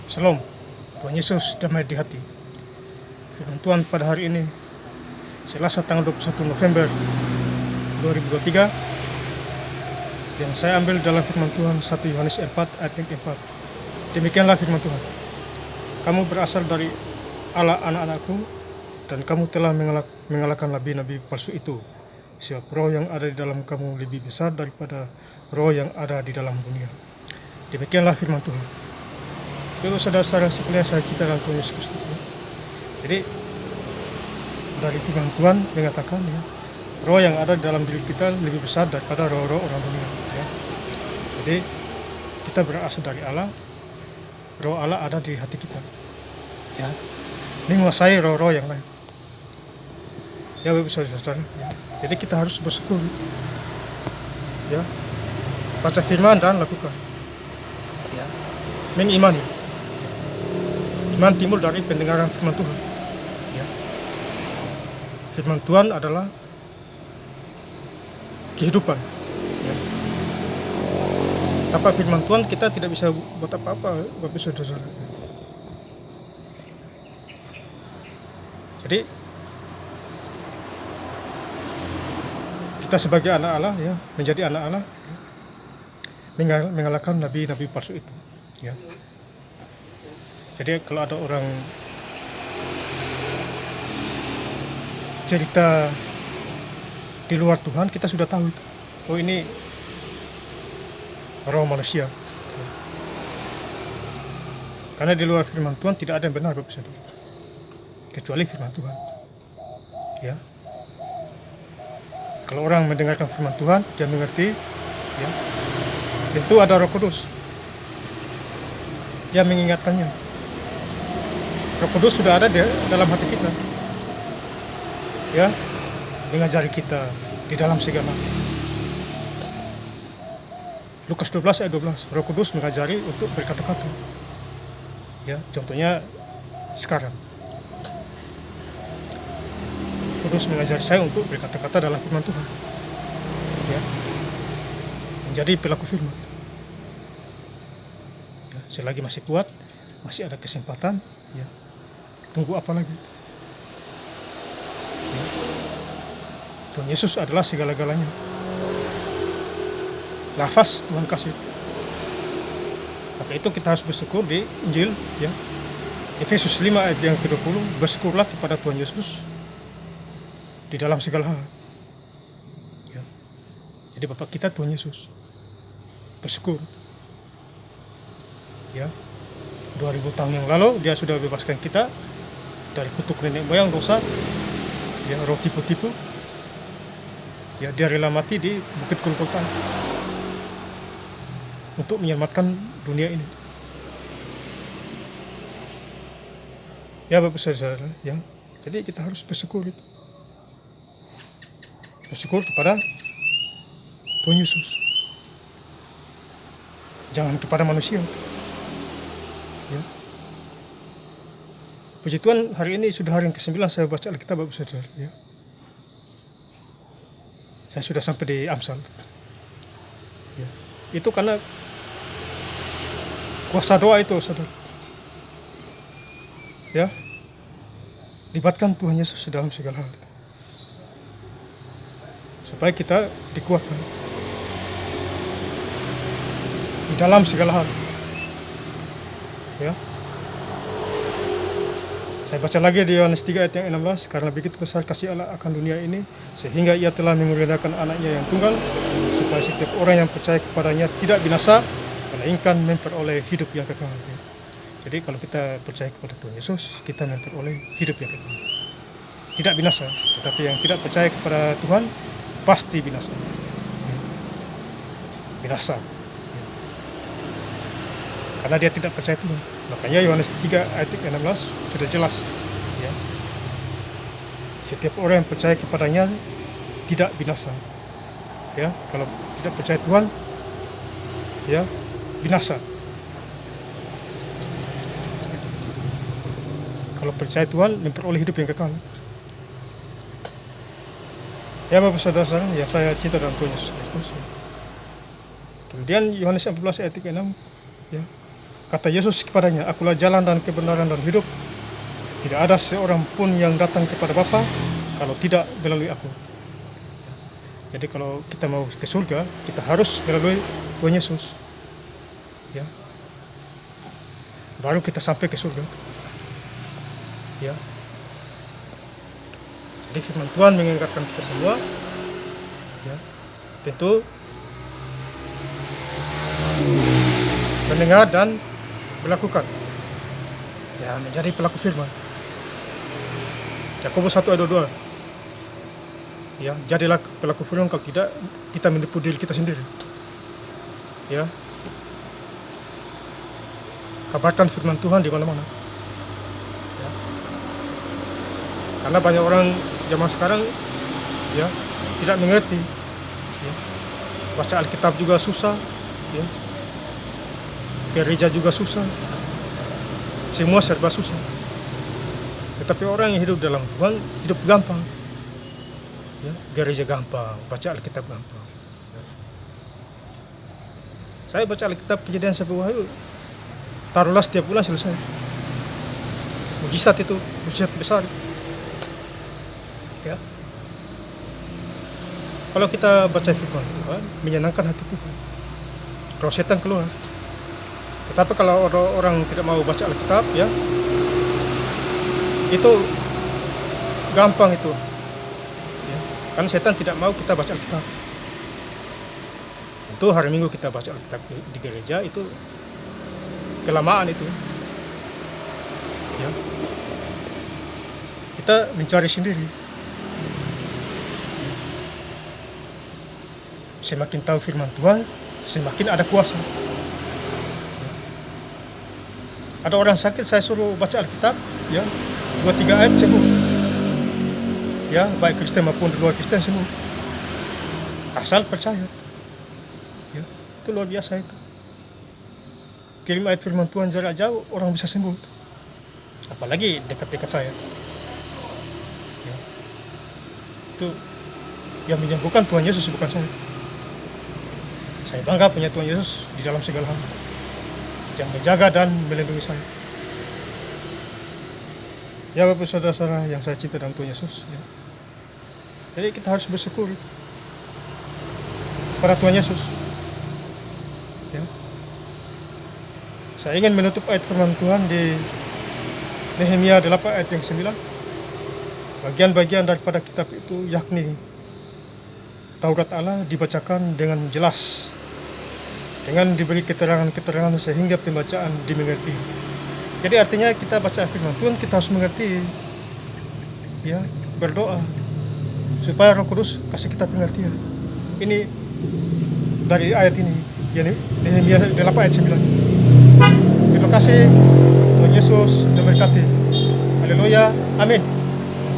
Shalom, Tuhan Yesus damai di hati. Firman Tuhan pada hari ini, Selasa tanggal 21 November 2023, yang saya ambil dalam firman Tuhan 1 Yohanes 4 ayat yang keempat. Demikianlah firman Tuhan. Kamu berasal dari Allah anak-anakku, dan kamu telah mengalahkan nabi-nabi palsu itu. Sebab roh yang ada di dalam kamu lebih besar daripada roh yang ada di dalam dunia. Demikianlah firman Tuhan. Bapak saudara-saudara sekalian, saya cinta dalam Tuhan Yesus Kristus. Jadi dari firman Tuhan mengatakan, ya, roh yang ada di dalam diri kita lebih besar daripada roh-roh orang dunia. Ya. Jadi kita berasal dari Allah, roh Allah ada di hati kita. Ya. Menguasai roh-roh yang lain. Ya Bapak saudara-saudara. Ya. Jadi kita harus bersyukur. Ya. Baca firman dan lakukan. Ya. Mengimani. Iman timbul dari pendengaran firman Tuhan. Ya. Firman Tuhan adalah kehidupan. Ya. Tanpa firman Tuhan kita tidak bisa buat apa-apa, Bapak saudara. Jadi kita sebagai anak Allah, ya, menjadi anak Allah, ya, mengalahkan nabi-nabi palsu itu. Ya. Jadi kalau ada orang cerita di luar Tuhan, kita sudah tahu itu. Oh, ini roh manusia. Karena di luar firman Tuhan tidak ada yang benar, Bapak Saudara, kecuali firman Tuhan. Ya. Kalau orang mendengarkan firman Tuhan, dia mengerti, ya, tentu ada Roh Kudus. Dia mengingatkannya. Roh Kudus sudah ada di dalam hati kita, ya, mengajari kita di dalam segala. Lukas 12 ayat 12, Roh Kudus mengajari untuk berkata-kata. Ya, contohnya sekarang. Roh Kudus mengajari saya untuk berkata-kata dalam firman Tuhan. Ya. Menjadi pelaku firman. Ya, selagi masih kuat, masih ada kesempatan, ya. Tunggu apa lagi? Ya. Tuhan Yesus adalah segala-galanya. Nafas Tuhan kasih. Maka itu kita harus bersyukur di Injil, ya. Efesus 5 ayat yang ke-20, bersyukurlah kepada Tuhan Yesus di dalam segala hal. Ya. Jadi Bapak kita Tuhan Yesus. Bersyukur. Ya. 2000 tahun yang lalu dia sudah bebaskan kita dari kutuk nenek moyang dosa, ya, roh tipu-tipu. Ya, dia rela mati di Bukit Golgota untuk menyelamatkan dunia ini. Ya Bapak saudara, ya. Jadi kita harus bersyukur itu. Bersyukur kepada Tuhan Yesus. Jangan kepada manusia. Ya. Puji Tuhan, hari ini sudah hari yang ke-9 saya baca Alkitab, Bapak saudara, ya. Saya sudah sampai di Amsal. Ya. Itu karena kuasa doa itu, saudara. Ya. Libatkan Tuhan Yesus dalam segala hal. Supaya kita dikuatkan di dalam segala hal. Ya. Saya baca lagi di Yohanes 3 ayat yang 16, karena begitu besar kasih Allah akan dunia ini, sehingga ia telah mengurniakan anaknya yang tunggal, supaya setiap orang yang percaya kepadanya tidak binasa, melainkan memperoleh hidup yang kekal. Jadi kalau kita percaya kepada Tuhan Yesus, kita memperoleh hidup yang kekal. Tidak binasa, tetapi yang tidak percaya kepada Tuhan, pasti binasa. Binasa. Karena dia tidak percaya Tuhan. Makanya Yohanes 3 ayat 16 sudah jelas, ya. Setiap orang yang percaya kepadanya tidak binasa. Ya, kalau tidak percaya Tuhan, ya, binasa. Kalau percaya Tuhan, memperoleh hidup yang kekal. Ya Bapak saudara-saudara, ya, saya cinta dalam Tuhan Yesus Kristus. Kemudian Yohanes 14 ayat 6, ya. Kata Yesus kepadanya, "Akulah jalan dan kebenaran dan hidup. Tidak ada seorang pun yang datang kepada Bapa kalau tidak melalui aku." Jadi kalau kita mau ke surga, kita harus melalui Tuhan Yesus. Ya. Baru kita sampai ke surga. Ya. Jadi firman Tuhan mengingatkan kita semua, ya, tentu mendengar dan melakukan, ya, menjadi pelaku firman. Yakobus 1 ayat 22. Ya, jadilah pelaku firman, kalau tidak kita menipu diri kita sendiri. Ya. Kabarkan firman Tuhan di mana-mana. Ya. Karena banyak orang zaman sekarang, ya, tidak mengerti. Ya. Baca Alkitab juga susah, ya. Gereja juga susah. Semua serba susah. Tetapi orang yang hidup dalam Tuhan hidup gampang. Ya, gereja gampang, baca Alkitab gampang. Ya. Saya baca Alkitab Kejadian sampai Wahyu, taruhlah setiap bulan selesai. Mujizat itu, mujizat besar. Ya. Kalau kita baca firman Tuhan, menyenangkan hati Tuhan. Kalau setan keluar. Tetapi kalau orang tidak mau baca Alkitab, ya, itu gampang itu. Ya. Karena setan tidak mau kita baca Alkitab. Itu hari Minggu kita baca Alkitab di gereja itu kelamaan itu. Ya. Kita mencari sendiri. Semakin tahu firman Tuhan, semakin ada kuasa. Ada orang sakit, saya suruh baca Alkitab, ya, 2-3 ayat sembuh. Ya, baik Kristen maupun di luar Kristen sembuh. Asal percaya. Ya, itu luar biasa itu. Kirim ayat firman Tuhan jarak jauh, orang bisa sembuh. Apalagi dekat-dekat saya. Ya. Itu yang menyembuhkan Tuhan Yesus, bukan saya. Saya bangga punya Tuhan Yesus di dalam segala hal, yang menjaga dan melindungi saya. Ya, Bapak saudara-saudara yang saya cinta dalam Tuhan Yesus, ya. Jadi kita harus bersyukur kepada Tuhan Yesus. Ya. Saya ingin menutup ayat firman Tuhan di Nehemia 8 ayat yang 9. Bagian-bagian daripada kitab itu, yakni Taurat Allah, dibacakan dengan jelas, dengan diberi keterangan-keterangan sehingga pembacaan dimengerti. Jadi artinya kita baca firman Tuhan, kita harus mengerti, ya, berdoa supaya Roh Kudus kasih kita pengertian. Ini dari ayat ini, yakni Nehemia 8 ayat 9. Terima kasih, Tuhan Yesus memberkati. Haleluya, amin.